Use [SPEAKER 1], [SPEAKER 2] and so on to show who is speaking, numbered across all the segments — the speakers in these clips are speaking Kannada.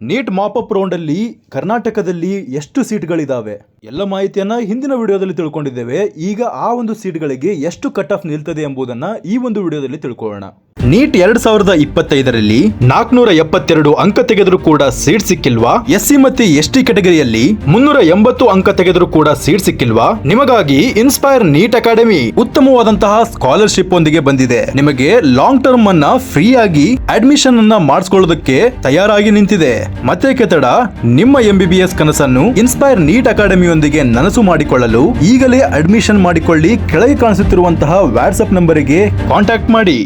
[SPEAKER 1] ನೀಟ್ ಮಾಪಪ್ ರೌಂಡ್ ಅಲ್ಲಿ ಕರ್ನಾಟಕದಲ್ಲಿ ಎಷ್ಟು ಸೀಟ್ಗಳಿದಾವೆ ಎಲ್ಲ ಮಾಹಿತಿಯನ್ನ ಹಿಂದಿನ ವಿಡಿಯೋದಲ್ಲಿ ತಿಳ್ಕೊಂಡಿದ್ದೇವೆ. ಈಗ ಆ ಒಂದು ಸೀಟ್ಗಳಿಗೆ ಎಷ್ಟು ಕಟ್ ಆಫ್ ನಿಲ್ತದೆ ಎಂಬುದನ್ನ ಈ ಒಂದು ವಿಡಿಯೋದಲ್ಲಿ ತಿಳ್ಕೊಳ್ಳೋಣ. ನೀಟ್ 2025ರಲ್ಲಿ 472 ಅಂಕ ತೆಗೆದರೂ ಕೂಡ ಸೀಟ್ ಸಿಕ್ಕಿಲ್ವಾ? ಎಸ್ಸಿ ಮತ್ತೆ ಎಸ್ಟಿ ಕೆಟಗರಿಯಲ್ಲಿ 380 ಅಂಕ ತೆಗೆದರೂ ಕೂಡ ಸೀಟ್ ಸಿಕ್ಕಿಲ್ವಾ? ನಿಮಗಾಗಿ ಇನ್ಸ್ಪೈರ್ ನೀಟ್ ಅಕಾಡೆಮಿ ಉತ್ತಮವಾದಂತಹ ಸ್ಕಾಲರ್ಶಿಪ್ ಒಂದಿಗೆ ಬಂದಿದೆ. ನಿಮಗೆ ಲಾಂಗ್ ಟರ್ಮ್ ಅನ್ನ ಫ್ರೀ ಆಗಿ ಅಡ್ಮಿಷನ್ ಅನ್ನ ಮಾಡಿಸ್ಕೊಳ್ಳೋದಕ್ಕೆ ತಯಾರಾಗಿ ನಿಂತಿದೆ. ಮತ್ತೆ ಕೆತಡ ನಿಮ್ಮ MBBS ಕನಸನ್ನು ಇನ್ಸ್ಪೈರ್ ನೀಟ್ ಅಕಾಡೆಮಿಯೊಂದಿಗೆ ನನಸು ಮಾಡಿಕೊಳ್ಳಲು ಈಗಲೇ ಅಡ್ಮಿಷನ್ ಮಾಡಿಕೊಳ್ಳಿ. ಕೆಳಗೆ ಕಾಣಿಸುತ್ತಿರುವಂತಹ ವಾಟ್ಸ್ಆಪ್ ನಂಬರಿಗೆ ಕಾಂಟ್ಯಾಕ್ಟ್ ಮಾಡಿ.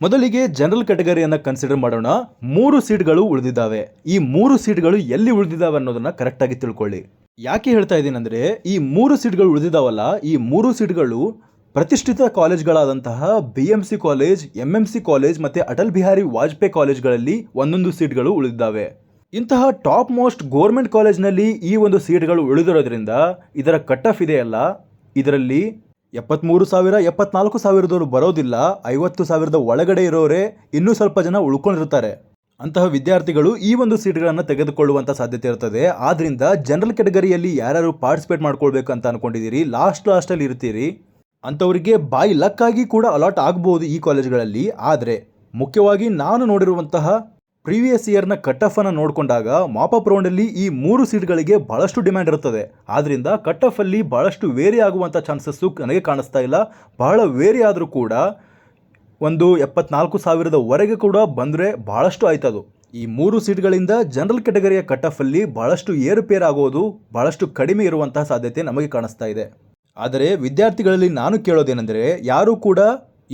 [SPEAKER 1] ಮೊದಲಿಗೆ ಜನರಲ್ ಕ್ಯಾಟಗರಿಯನ್ನು ಕನ್ಸಿಡರ್ ಮಾಡೋಣ. 3 ಸೀಟ್ಗಳು ಉಳಿದಿದ್ದಾವೆ. ಈ 3 ಸೀಟ್ಗಳು ಎಲ್ಲಿ ಉಳಿದಿದ್ದಾವೆ ಅನ್ನೋದನ್ನ ಕರೆಕ್ಟ್ ಆಗಿ ತಿಳ್ಕೊಳ್ಳಿ. ಯಾಕೆ ಹೇಳ್ತಾ ಇದ್ದೀನಿ ಅಂದ್ರೆ, ಈ 3 ಸೀಟ್ಗಳು ಉಳಿದಿದ್ದಾವಲ್ಲ, ಈ 3 ಸೀಟ್ಗಳು ಪ್ರತಿಷ್ಠಿತ ಕಾಲೇಜ್ಗಳಾದಂತಹ BMC ಕಾಲೇಜ್, MMC ಕಾಲೇಜ್ ಮತ್ತೆ ಅಟಲ್ ಬಿಹಾರಿ ವಾಜಪೇಯಿ ಕಾಲೇಜ್ಗಳಲ್ಲಿ ಒಂದೊಂದು ಸೀಟ್ಗಳು ಉಳಿದಿದ್ದಾವೆ. ಇಂತಹ ಟಾಪ್ ಮೋಸ್ಟ್ ಗೋರ್ಮೆಂಟ್ ಕಾಲೇಜ್ನಲ್ಲಿ ಈ ಒಂದು ಸೀಟ್ಗಳು ಉಳಿದಿರೋದ್ರಿಂದ ಇದರ ಕಟ್ ಆಫ್ ಇದೆಯಲ್ಲ, ಇದರಲ್ಲಿ 73,000 74,000 ಬರೋದಿಲ್ಲ. 50,000 ಒಳಗಡೆ ಇರೋರೇ ಇನ್ನೂ ಸ್ವಲ್ಪ ಜನ ಉಳ್ಕೊಂಡಿರ್ತಾರೆ. ಅಂತಹ ವಿದ್ಯಾರ್ಥಿಗಳು ಈ ಒಂದು ಸೀಟ್ಗಳನ್ನು ತೆಗೆದುಕೊಳ್ಳುವಂಥ ಸಾಧ್ಯತೆ ಇರ್ತದೆ. ಆದ್ರಿಂದ ಜನರಲ್ ಕ್ಯಾಟಗರಿಯಲ್ಲಿ ಯಾರ್ಯಾರು ಪಾರ್ಟಿಸಿಪೇಟ್ ಮಾಡ್ಕೊಳ್ಬೇಕು ಅಂತ ಅನ್ಕೊಂಡಿದ್ದೀರಿ, ಲಾಸ್ಟಲ್ಲಿ ಇರ್ತೀರಿ, ಅಂಥವರಿಗೆ ಬೈ ಲಕ್ ಆಗಿ ಕೂಡ ಅಲಾಟ್ ಆಗ್ಬೋದು ಈ ಕಾಲೇಜ್ಗಳಲ್ಲಿ. ಆದರೆ ಮುಖ್ಯವಾಗಿ ನಾನು ನೋಡಿರುವಂತಹ ಪ್ರೀವಿಯಸ್ ಇಯರ್ನ ಕಟ್ ಆಫ್ ಅನ್ನು ನೋಡಿಕೊಂಡಾಗ ಮಾಪಪ್ ರೌಂಡಲ್ಲಿ ಈ 3 ಸೀಟ್ಗಳಿಗೆ ಬಹಳಷ್ಟು ಡಿಮ್ಯಾಂಡ್ ಇರುತ್ತದೆ. ಆದ್ದರಿಂದ ಕಟ್ ಆಫ್ ಅಲ್ಲಿ ಬಹಳಷ್ಟು ವೇರಿ ಆಗುವಂಥ ಚಾನ್ಸಸ್ಸು ನನಗೆ ಕಾಣಿಸ್ತಾ ಇಲ್ಲ. ಬಹಳ ವೇರಿ ಆದರೂ ಕೂಡ ಒಂದು 74,000ವರೆಗೆ ಕೂಡ ಬಂದರೆ ಬಹಳಷ್ಟು ಆಯ್ತದು. ಈ 3 ಸೀಟ್ಗಳಿಂದ ಜನರಲ್ ಕ್ಯಾಟಗರಿಯ ಕಟ್ ಆಫ್ ಅಲ್ಲಿ ಬಹಳಷ್ಟು ಏರುಪೇರು ಆಗೋದು ಬಹಳಷ್ಟು ಕಡಿಮೆ ಇರುವಂತಹ ಸಾಧ್ಯತೆ ನಮಗೆ ಕಾಣಿಸ್ತಾ ಇದೆ. ಆದರೆ ವಿದ್ಯಾರ್ಥಿಗಳಲ್ಲಿ ನಾನು ಕೇಳೋದೇನೆಂದರೆ, ಯಾರೂ ಕೂಡ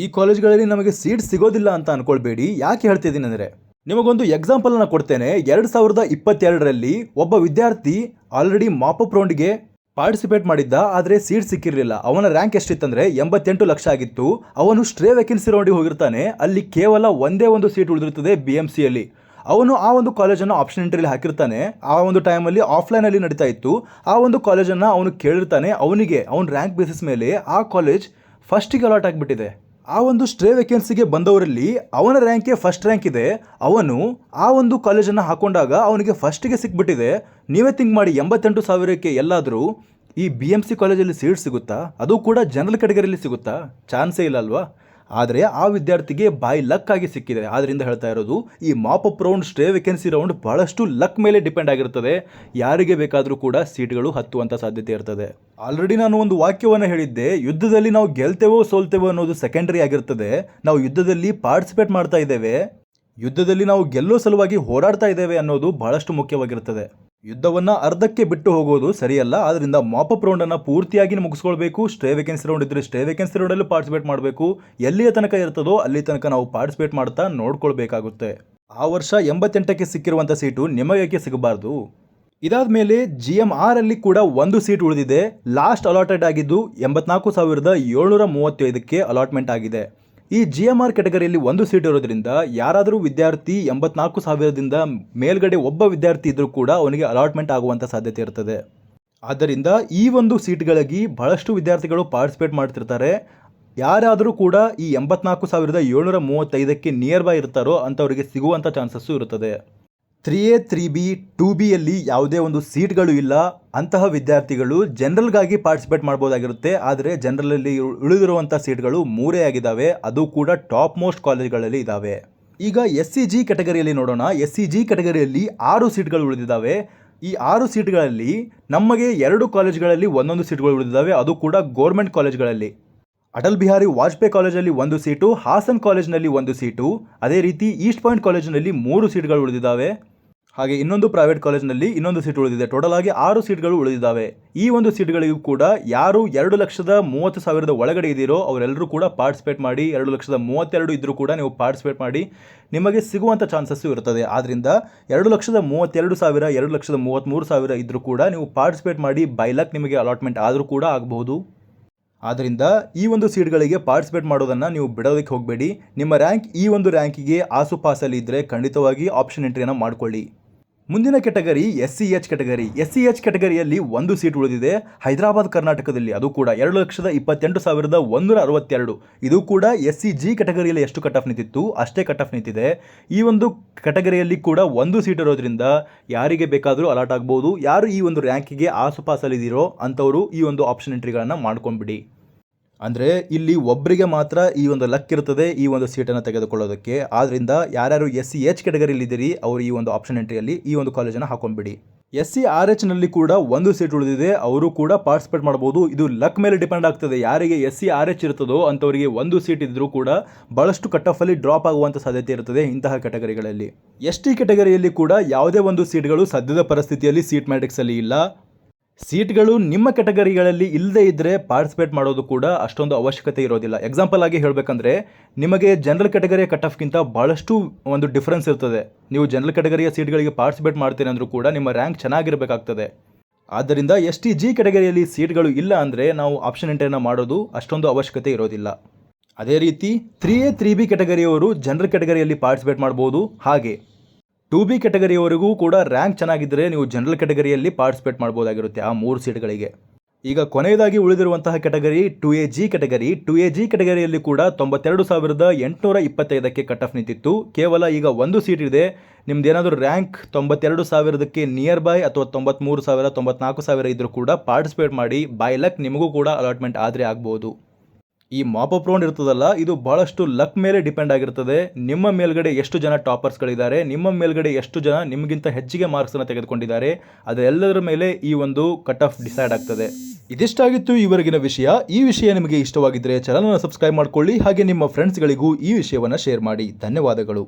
[SPEAKER 1] ಈ ಕಾಲೇಜ್ಗಳಲ್ಲಿ ನಮಗೆ ಸೀಟ್ ಸಿಗೋದಿಲ್ಲ ಅಂತ ಅನ್ಕೊಳ್ಬೇಡಿ. ಯಾಕೆ ಹೇಳ್ತಿದ್ದೀನಿ ಅಂದರೆ, ನಿಮಗೊಂದು ಎಕ್ಸಾಂಪಲ್ ಅನ್ನು ಕೊಡ್ತೇನೆ. 2022ರಲ್ಲಿ ಒಬ್ಬ ವಿದ್ಯಾರ್ಥಿ ಆಲ್ರೆಡಿ ಮಾಪಪ್ ರೌಂಡ್ಗೆ ಪಾರ್ಟಿಸಿಪೇಟ್ ಮಾಡಿದ್ದ, ಆದರೆ ಸೀಟ್ ಸಿಕ್ಕಿರಲಿಲ್ಲ. ಅವನ ರ್ಯಾಂಕ್ ಎಷ್ಟಿತ್ತಂದ್ರೆ 88 ಲಕ್ಷ ಆಗಿತ್ತು. ಅವನು ಸ್ಟ್ರೇ ವೇಕೆನ್ಸಿ ರೌಂಡಿಗೆ ಹೋಗಿರ್ತಾನೆ. ಅಲ್ಲಿ ಕೇವಲ ಒಂದೇ ಒಂದು ಸೀಟ್ ಉಳಿದಿರ್ತದೆ BMCಯಲ್ಲಿ. ಅವನು ಆ ಒಂದು ಕಾಲೇಜನ್ನು ಆಪ್ಷನ್ ಎಂಟ್ರಿಯಲ್ಲಿ ಹಾಕಿರ್ತಾನೆ. ಆ ಒಂದು ಟೈಮಲ್ಲಿ ಆಫ್ಲೈನಲ್ಲಿ ನಡೀತಾ ಇತ್ತು. ಆ ಒಂದು ಕಾಲೇಜನ್ನು ಅವನು ಕೇಳಿರ್ತಾನೆ. ಅವನ ರ್ಯಾಂಕ್ ಬೇಸಿಸ್ ಮೇಲೆ ಆ ಕಾಲೇಜ್ ಫಸ್ಟಿಗೆ ಅಲಾಟ್ ಆಗಿಬಿಟ್ಟಿದೆ. ಆ ಒಂದು ಸ್ಟ್ರೇ ವೇಕೆನ್ಸಿಗೆ ಬಂದವರಲ್ಲಿ ಅವನ ರ್ಯಾಂಕೇ ಫಸ್ಟ್ ರ್ಯಾಂಕ್ ಇದೆ. ಅವನು ಆ ಒಂದು ಕಾಲೇಜನ್ನು ಹಾಕೊಂಡಾಗ ಅವನಿಗೆ ಫಸ್ಟಿಗೆ ಸಿಕ್ಬಿಟ್ಟಿದೆ. ನೀವೇ ಥಿಂಕ್ ಮಾಡಿ, 88,000ಕ್ಕೆ ಎಲ್ಲಾದರೂ ಈ BMC ಕಾಲೇಜಲ್ಲಿ ಸೀಟ್ ಸಿಗುತ್ತಾ? ಅದು ಕೂಡ ಜನರಲ್ ಕ್ಯಾಟಗರಿಯಲ್ಲಿ ಸಿಗುತ್ತಾ? ಚಾನ್ಸೇ ಇಲ್ಲ ಅಲ್ವಾ? ಆದರೆ ಆ ವಿದ್ಯಾರ್ಥಿಗೆ ಬೈ ಲಕ್ ಆಗಿ ಸಿಕ್ಕಿದೆ. ಆದ್ದರಿಂದ ಹೇಳ್ತಾ ಇರೋದು, ಈ mop-up round, stray vacancy round ಬಹಳಷ್ಟು ಲಕ್ ಮೇಲೆ ಡಿಪೆಂಡ್ ಆಗಿರ್ತದೆ. ಯಾರಿಗೆ ಬೇಕಾದರೂ ಕೂಡ ಸೀಟ್ಗಳು ಹತ್ತುವಂಥ ಸಾಧ್ಯತೆ ಇರ್ತದೆ. ಆಲ್ರೆಡಿ ನಾನು ಒಂದು ವಾಕ್ಯವನ್ನು ಹೇಳಿದ್ದೆ, ಯುದ್ಧದಲ್ಲಿ ನಾವು ಗೆಲ್ತೇವೋ ಸೋಲ್ತೇವೋ ಅನ್ನೋದು ಸೆಕೆಂಡರಿ ಆಗಿರ್ತದೆ. ನಾವು ಯುದ್ಧದಲ್ಲಿ ಪಾರ್ಟಿಸಿಪೇಟ್ ಮಾಡ್ತಾ ಇದ್ದೇವೆ, ಯುದ್ಧದಲ್ಲಿ ನಾವು ಗೆಲ್ಲೋ ಸಲುವಾಗಿ ಹೋರಾಡ್ತಾ ಇದ್ದೇವೆ ಅನ್ನೋದು ಬಹಳಷ್ಟು ಮುಖ್ಯವಾಗಿರ್ತದೆ. ಯುದ್ಧವನ್ನು ಅರ್ಧಕ್ಕೆ ಬಿಟ್ಟು ಹೋಗೋದು ಸರಿಯಲ್ಲ. ಆದ್ದರಿಂದ ಮಾಪಪ್ ರೌಂಡನ್ನು ಪೂರ್ತಿಯಾಗಿ ಮುಗಿಸ್ಕೊಳ್ಬೇಕು. ಸ್ಟ್ರೇ ವೇಕೆನ್ಸಿ ರೌಂಡ್ ಇದ್ದರೆ ಸ್ಟ್ರೇ ವೇಕೆನ್ಸಿ ರೌಂಡಲ್ಲೂ ಪಾರ್ಟಿಸಿಪೇಟ್ ಮಾಡಬೇಕು. ಎಲ್ಲಿಯ ತನಕ ಇರ್ತದೋ ಅಲ್ಲಿ ತನಕ ನಾವು ಪಾರ್ಟಿಸಿಪೇಟ್ ಮಾಡ್ತಾ ನೋಡ್ಕೊಳ್ಬೇಕಾಗುತ್ತೆ. ಆ ವರ್ಷ 88ಕ್ಕೆ ಸಿಕ್ಕಿರುವಂಥ ಸೀಟು ನಿಮಗೆ ಸಿಗಬಾರ್ದು. ಇದಾದ ಮೇಲೆ GMR ಅಲ್ಲಿ ಕೂಡ ಒಂದು ಸೀಟ್ ಉಳಿದಿದೆ. ಲಾಸ್ಟ್ ಅಲಾಟೆಡ್ ಆಗಿದ್ದು 84,735ಕ್ಕೆ ಅಲಾಟ್ಮೆಂಟ್ ಆಗಿದೆ. ಈ GMR ಕ್ಯಾಟಗರಿಯಲ್ಲಿ ಒಂದು ಸೀಟ್ ಇರೋದ್ರಿಂದ ಯಾರಾದರೂ ವಿದ್ಯಾರ್ಥಿ 84,000ದಿಂದ ಮೇಲ್ಗಡೆ ಒಬ್ಬ ವಿದ್ಯಾರ್ಥಿ ಇದ್ದರೂ ಕೂಡ ಅವನಿಗೆ ಅಲಾಟ್ಮೆಂಟ್ ಆಗುವಂಥ ಸಾಧ್ಯತೆ ಇರ್ತದೆ. ಆದ್ದರಿಂದ ಈ ಒಂದು ಸೀಟ್ಗಳಿಗೆ ಬಹಳಷ್ಟು ವಿದ್ಯಾರ್ಥಿಗಳು ಪಾರ್ಟಿಸಿಪೇಟ್ ಮಾಡ್ತಿರ್ತಾರೆ. ಯಾರಾದರೂ ಕೂಡ ಈ 84,735ಕ್ಕೆ ನಿಯರ್ ಬೈ ಇರ್ತಾರೋ ಅಂಥವರಿಗೆ ಸಿಗುವಂಥ ಚಾನ್ಸಸ್ಸು ಇರುತ್ತದೆ. 3A 3B 2Bಯಲ್ಲಿ ಯಾವುದೇ ಒಂದು ಸೀಟ್ಗಳು ಇಲ್ಲ. ಅಂತಹ ವಿದ್ಯಾರ್ಥಿಗಳು ಜನರಲ್ಗಾಗಿ ಪಾರ್ಟಿಸಿಪೇಟ್ ಮಾಡ್ಬೋದಾಗಿರುತ್ತೆ. ಆದರೆ ಜನರಲಲ್ಲಿ ಉಳಿದಿರುವಂಥ ಸೀಟ್ಗಳು 3 ಆಗಿದ್ದಾವೆ. ಅದು ಕೂಡ ಟಾಪ್ ಮೋಸ್ಟ್ ಕಾಲೇಜ್ಗಳಲ್ಲಿ ಇದ್ದಾವೆ. ಈಗ SCG ಕ್ಯಾಟಗರಿಯಲ್ಲಿ ನೋಡೋಣ. SCG ಕ್ಯಾಟಗರಿಯಲ್ಲಿ 6 ಸೀಟ್ಗಳು ಉಳಿದಿದ್ದಾವೆ. ಈ 6 ಸೀಟ್ಗಳಲ್ಲಿ ನಮಗೆ 2 ಕಾಲೇಜ್ಗಳಲ್ಲಿ ಒಂದೊಂದು ಸೀಟ್ಗಳು ಉಳಿದಿದ್ದಾವೆ. ಅದು ಕೂಡ ಗೋರ್ಮೆಂಟ್ ಕಾಲೇಜ್ಗಳಲ್ಲಿ. ಅಟಲ್ ಬಿಹಾರಿ ವಾಜಪೇಯಿ ಕಾಲೇಜಲ್ಲಿ ಒಂದು ಸೀಟು, ಹಾಸನ್ ಕಾಲೇಜ್ನಲ್ಲಿ ಒಂದು ಸೀಟು, ಅದೇ ರೀತಿ ಈಸ್ಟ್ ಪಾಯಿಂಟ್ ಕಾಲೇಜಿನಲ್ಲಿ 3 ಸೀಟ್ಗಳು ಉಳಿದಿದ್ದಾವೆ. ಹಾಗೆ ಇನ್ನೊಂದು ಪ್ರೈವೇಟ್ ಕಾಲೇಜ್ನಲ್ಲಿ ಇನ್ನೊಂದು ಸೀಟ್ ಉಳಿದಿದೆ. ಟೋಟಲ್ ಆಗಿ 6 ಸೀಟ್ಗಳು ಉಳಿದಿದ್ದಾವೆ. ಈ ಒಂದು ಸೀಟ್ಗಳಿಗೂ ಕೂಡ ಯಾರು 2,30,000 ಒಳಗಡೆ ಇದ್ದೀರೋ ಅವರೆಲ್ಲರೂ ಕೂಡ ಪಾರ್ಟಿಸಿಪೇಟ್ ಮಾಡಿ. 2,32,000 ಇದ್ದರೂ ಕೂಡ ನೀವು ಪಾರ್ಟಿಸಿಪೇಟ್ ಮಾಡಿ, ನಿಮಗೆ ಸಿಗುವಂಥ ಚಾನ್ಸಸ್ಸು ಇರ್ತದೆ. ಆದ್ದರಿಂದ 2,32,000 2,33,000 ಇದ್ದರೂ ಕೂಡ ನೀವು ಪಾರ್ಟಿಸಿಪೇಟ್ ಮಾಡಿ. ಬೈ ಲಕ್ ನಿಮಗೆ ಅಲಾಟ್ಮೆಂಟ್ ಆದರೂ ಕೂಡ ಆಗಬಹುದು. ಆದ್ದರಿಂದ ಈ ಒಂದು ಸೀಟ್ಗಳಿಗೆ ಪಾರ್ಟಿಸಿಪೇಟ್ ಮಾಡೋದನ್ನು ನೀವು ಬಿಡೋದಕ್ಕೆ ಹೋಗಬೇಡಿ. ನಿಮ್ಮ ರ್ಯಾಂಕ್ ಈ ಒಂದು ರ್ಯಾಂಕಿಗೆ ಆಸುಪಾಸಲ್ಲಿ ಇದ್ದರೆ ಖಂಡಿತವಾಗಿ ಆಪ್ಷನ್ ಎಂಟ್ರಿಯನ್ನು ಮಾಡಿಕೊಳ್ಳಿ. ಮುಂದಿನ ಕೆಟಗರಿ SCH ಕೆಟಗರಿ. SCH ಕೆಟಗರಿಯಲ್ಲಿ ಒಂದು ಸೀಟ್ ಉಳಿದಿದೆ ಹೈದರಾಬಾದ್ ಕರ್ನಾಟಕದಲ್ಲಿ, ಅದು ಕೂಡ 2,28,162. ಇದು ಕೂಡ SCG ಕೆಟಗರಿಯಲ್ಲಿ ಎಷ್ಟು ಕಟ್ ಆಫ್ ನಿಂತಿತ್ತು ಅಷ್ಟೇ ಕಟ್ ಆಫ್ ನಿಂತಿದೆ. ಈ ಒಂದು ಕೆಟಗರಿಯಲ್ಲಿ ಕೂಡ ಒಂದು ಸೀಟ್ ಇರೋದ್ರಿಂದ ಯಾರಿಗೆ ಬೇಕಾದರೂ ಅಲಾಟ್ ಆಗ್ಬೋದು. ಯಾರು ಈ ಒಂದು ರ್ಯಾಂಕಿಗೆ ಆಸುಪಾಸಲ್ಲಿದ್ದೀರೋ ಅಂಥವರು ಈ ಒಂದು ಆಪ್ಷನ್ ಎಂಟ್ರಿಗಳನ್ನು ಮಾಡ್ಕೊಂಡ್ಬಿಡಿ. ಅಂದರೆ ಇಲ್ಲಿ ಒಬ್ಬರಿಗೆ ಮಾತ್ರ ಈ ಒಂದು ಲಕ್ ಇರ್ತದೆ ಈ ಒಂದು ಸೀಟನ್ನು ತೆಗೆದುಕೊಳ್ಳೋದಕ್ಕೆ. ಆದ್ದರಿಂದ ಯಾರ್ಯಾರು SCH ಕೆಟಗರಿಯಲ್ಲಿದ್ದೀರಿ ಅವರು ಈ ಒಂದು ಆಪ್ಷನ್ ಎಂಟ್ರಿಯಲ್ಲಿ ಈ ಒಂದು ಕಾಲೇಜನ್ನು ಹಾಕೊಂಡ್ಬಿಡಿ. SCRHನಲ್ಲಿ ಕೂಡ ಒಂದು ಸೀಟ್ ಉಳಿದಿದೆ, ಅವರು ಕೂಡ ಪಾರ್ಟಿಸಿಪೇಟ್ ಮಾಡ್ಬೋದು. ಇದು ಲಕ್ ಮೇಲೆ ಡಿಪೆಂಡ್ ಆಗ್ತದೆ. ಯಾರಿಗೆ SCRH ಇರ್ತದೋ ಅಂಥವರಿಗೆ ಒಂದು ಸೀಟ್ ಇದ್ದರೂ ಕೂಡ ಭಾಳಷ್ಟು ಕಟ್ ಆಫಲ್ಲಿ ಡ್ರಾಪ್ ಆಗುವಂಥ ಸಾಧ್ಯತೆ ಇರ್ತದೆ ಇಂತಹ ಕೆಟಗರಿಗಳಲ್ಲಿ. ST ಕೆಟಗರಿಯಲ್ಲಿ ಕೂಡ ಯಾವುದೇ ಒಂದು ಸೀಟ್ಗಳು ಸದ್ಯದ ಪರಿಸ್ಥಿತಿಯಲ್ಲಿ ಸೀಟ್ ಮ್ಯಾಟ್ರಿಕ್ಸಲ್ಲಿ ಇಲ್ಲ. ಸೀಟ್ಗಳು ನಿಮ್ಮ ಕೆಟಗರಿಗಳಲ್ಲಿ ಇಲ್ಲದೇ ಇದ್ದರೆ ಪಾರ್ಟಿಸಿಪೇಟ್ ಮಾಡೋದು ಕೂಡ ಅಷ್ಟೊಂದು ಅವಶ್ಯಕತೆ ಇರೋದಿಲ್ಲ. ಎಕ್ಸಾಂಪಲ್ ಆಗಿ ಹೇಳಬೇಕಂದ್ರೆ ನಿಮಗೆ ಜನರಲ್ ಕೆಟಗರಿಯ ಕಟ್ ಆಫ್ಗಿಂತ ಭಾಳಷ್ಟು ಒಂದು ಡಿಫ್ರೆನ್ಸ್ ಇರ್ತದೆ. ನೀವು ಜನರಲ್ ಕೆಟಗರಿಯ ಸೀಟ್ಗಳಿಗೆ ಪಾರ್ಟಿಸಿಪೇಟ್ ಮಾಡ್ತೀರಿ ಅಂದರೂ ಕೂಡ ನಿಮ್ಮ ರ್ಯಾಂಕ್ ಚೆನ್ನಾಗಿರಬೇಕಾಗ್ತದೆ. ಆದ್ದರಿಂದ STG ಕೆಟಗರಿಯಲ್ಲಿ ಸೀಟ್ಗಳು ಇಲ್ಲ ಅಂದರೆ ನಾವು ಆಪ್ಷನ್ ಎಂಟ್ರಿಯನ್ನು ಮಾಡೋದು ಅಷ್ಟೊಂದು ಅವಶ್ಯಕತೆ ಇರೋದಿಲ್ಲ. ಅದೇ ರೀತಿ 3A 3B ಕೆಟಗರಿಯವರು ಜನರಲ್ ಕೆಟಗರಿಯಲ್ಲಿ ಪಾರ್ಟಿಸಿಪೇಟ್ ಮಾಡ್ಬೋದು. ಹಾಗೆ 2B ಕೆಟಗರಿಯವರೆಗೂ ಕೂಡ ರ್ಯಾಂಕ್ ಚೆನ್ನಾಗಿದ್ದರೆ ನೀವು ಜನರಲ್ ಕೆಟಗರಿಯಲ್ಲಿ ಪಾರ್ಟಿಸಿಪೇಟ್ ಮಾಡ್ಬೋದಾಗಿರುತ್ತೆ ಆ 3 ಸೀಟ್ಗಳಿಗೆ. ಈಗ ಕೊನೆಯದಾಗಿ ಉಳಿದಿರುವಂತಹ ಕೆಟಗರಿ 2AG ಕೆಟಗರಿ. 2AG ಕೆಟಗರಿಯಲ್ಲಿ ಕೂಡ 92,825ಕ್ಕೆ ಕಟ್ ಆಫ್ ನಿಂತಿತ್ತು. ಕೇವಲ ಈಗ ಒಂದು ಸೀಟ್ ಇದೆ. ನಿಮ್ದೇನಾದರೂ ರ್ಯಾಂಕ್ 92,000ಕ್ಕೆ ನಿಯರ್ ಬೈ ಅಥವಾ 93,000 94,000 ಇದ್ದರೂ ಕೂಡ ಪಾರ್ಟಿಸಿಪೇಟ್ ಮಾಡಿ. ಬೈ ಲಕ್ ನಿಮಗೂ ಕೂಡ ಅಲಾಟ್ಮೆಂಟ್ ಆದರೆ ಆಗ್ಬೋದು. ಈ ಮಾಪ್ ಅಪ್ ರೌಂಡ್ ಇರ್ತದಲ್ಲ, ಇದು ಭಾಳಷ್ಟು ಲಕ್ ಮೇಲೆ ಡಿಪೆಂಡ್ ಆಗಿರ್ತದೆ. ನಿಮ್ಮ ಮೇಲ್ಗಡೆ ಎಷ್ಟು ಜನ ಟಾಪರ್ಸ್ಗಳಿದ್ದಾರೆ, ನಿಮ್ಮ ಮೇಲ್ಗಡೆ ಎಷ್ಟು ಜನ ನಿಮಗಿಂತ ಹೆಚ್ಚಿಗೆ ಮಾರ್ಕ್ಸನ್ನು ತೆಗೆದುಕೊಂಡಿದ್ದಾರೆ, ಅದೆಲ್ಲದರ ಮೇಲೆ ಈ ಒಂದು ಕಟ್ ಆಫ್ ಡಿಸೈಡ್ ಆಗ್ತದೆ. ಇದಿಷ್ಟಾಗಿತ್ತು ಈವರೆಗಿನ ವಿಷಯ. ಈ ವಿಷಯ ನಿಮಗೆ ಇಷ್ಟವಾಗಿದ್ದರೆ ಚಾನಲನ್ನು ಸಬ್ಸ್ಕ್ರೈಬ್ ಮಾಡ್ಕೊಳ್ಳಿ. ಹಾಗೆ ನಿಮ್ಮ ಫ್ರೆಂಡ್ಸ್ಗಳಿಗೂ ಈ ವಿಷಯವನ್ನು ಶೇರ್ ಮಾಡಿ. ಧನ್ಯವಾದಗಳು.